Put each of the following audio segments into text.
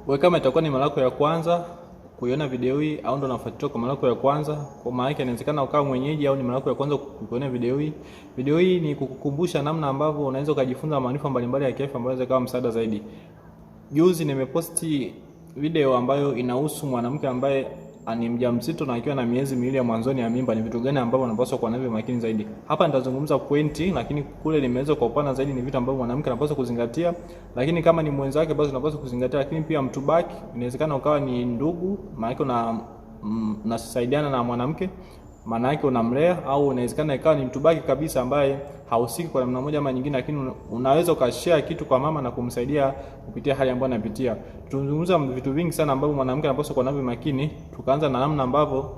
Wewe kama itakuwa ni mara yako ya kwanza kuiona video hii au ndo unafuatilia kwa mara yako ya kwanza, kwa maana yake inawezekana ukawa mwenyeji au ni mara yako ya kwanza kuiona video hii. Video hii ni kukukumbusha namna ambavyo unaweza kujifunza maarifa mbalimbali ya kiafya ambayo inaweza kuwa msaada zaidi. Juzi nimeposti video ambayo inahusu mwanamke ambaye ni mjamzito na akiwa na miezi miwili ya mwanzoni ya mimba, ni vitu gani ambavyo anapaswa kuwa navyo makini zaidi. Hapa nitazungumza pointi, lakini kule nimeweza kwa upana zaidi ni vitu ambavyo mwanamke anapaswa kuzingatia, lakini kama ni mwenza wake basi anapaswa kuzingatia, lakini pia mtu baki, inawezekana ukawa ni ndugu, maana unasaidiana na mwanamke, maana yake unamlea, au inawezekana ikawa ni mtu baki kabisa ambaye hausiki kwa namna moja ama nyingine, lakini unaweza ukashare kitu kwa mama na kumsaidia kupitia hali ambayo anapitia. Tunazungumza vitu vingi sana ambavyo mwanamke anapaswa kuwa navyo makini. Tukaanza na namna ambavyo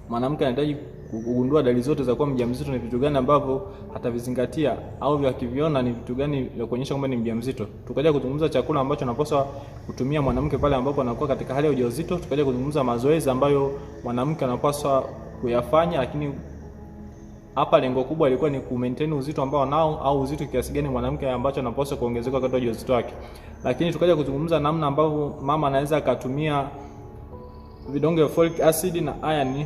mwanamke anahitaji kugundua dalili zote za kuwa mjamzito, ni vitu gani ambavyo hatavizingatia au vikiviona ni vitu gani vya kuonyesha kwamba ni mjamzito. Tukaja kuzungumza chakula ambacho anapaswa kutumia mwanamke pale ambapo anakuwa katika hali ya ujauzito. Tukaja kuzungumza mazoezi ambayo mwanamke anapaswa kuyafanya, lakini hapa lengo kubwa ilikuwa ni ku-maintain uzito ambao nao, au uzito kiasi gani mwanamke ambacho anapaswa kuongezeka wakati wa ujauzito wake. Lakini tukaja kuzungumza namna ambavyo mama anaweza akatumia vidonge vya folic acid na iron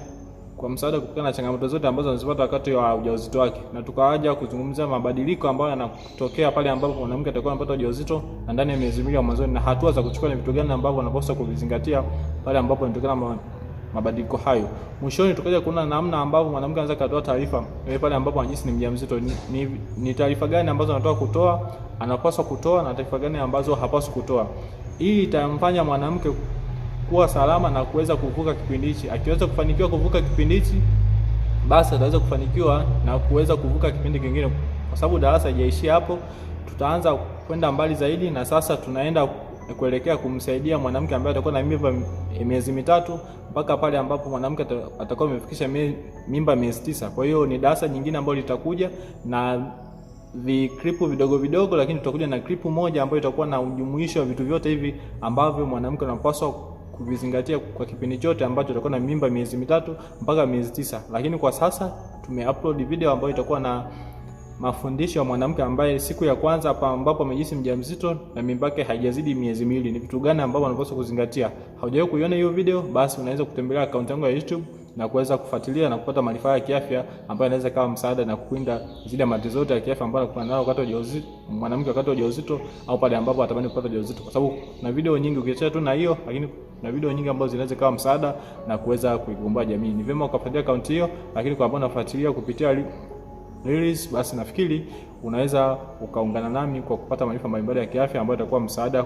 kwa msaada kukutana na changamoto zote ambazo anazipata wakati wa ujauzito wake. Na tukaja kuzungumzia mabadiliko ambayo yanatokea pale ambapo mwanamke atakuwa anapata ujauzito na ndani ya miezi miwili ya mwanzo, na hatua za kuchukua ni vitu gani ambavyo anapaswa kuvizingatia pale ambapo inatokana mabadiliko hayo. Mwishoni tukaja kuona namna ambavyo mwanamke anaweza kutoa taarifa pale ambapo anajisi ni mjamzito. Ni taarifa gani ambazo anataka kutoa, anapaswa kutoa, na taarifa gani ambazo hapaswi kutoa. Hii itamfanya mwanamke kuwa salama na kuweza kuvuka kipindi hichi. Akiweza kufanikiwa kuvuka kipindi hichi, basi ataweza kufanikiwa na kuweza kuvuka kipindi kingine, kwa sababu darasa haijaishia hapo. Tutaanza kwenda mbali zaidi, na sasa tunaenda kuelekea kumsaidia mwanamke ambaye atakuwa na mimba miezi mitatu mpaka pale ambapo mwanamke atakuwa amefikisha mimba miezi 9. Kwa hiyo ni darasa nyingine ambalo litakuja na viklipu vidogo vidogo, lakini tutakuja na klipu moja ambayo itakuwa na ujumuisho wa vitu vyote hivi ambavyo mwanamke anapaswa kuvizingatia kwa kipindi chote ambacho atakuwa na mimba miezi mitatu mpaka miezi 9. Lakini kwa sasa tumeupload video ambayo itakuwa na mafundisho ya mwanamke ambaye siku ya kwanza hapa ambapo amejisi mjamzito na mimba yake haijazidi miezi miwili, ni vitu gani ambavyo anapaswa kuzingatia. Haujawahi kuiona hiyo video, basi unaweza kutembelea account yangu ya YouTube na kuweza kufuatilia na kupata maarifa ya kiafya ambayo inaweza kama msaada na kukuinda zile matatizo yote ya kiafya ambayo anakuwa nayo wakati wa ujauzito, mwanamke wakati wa ujauzito au pale ambapo atamani kupata ujauzito. Kwa sababu na video nyingi ukiacha tu na hiyo, lakini na video nyingi ambazo zinaweza kama msaada na kuweza kuigomboa jamii. Ni vyema ukafuatilia account hiyo, lakini kwa ambao unafuatilia kupitia Reels, basi nafikiri unaweza ukaungana nami kwa kupata maarifa mbalimbali ya kiafya ambayo itakuwa msaada.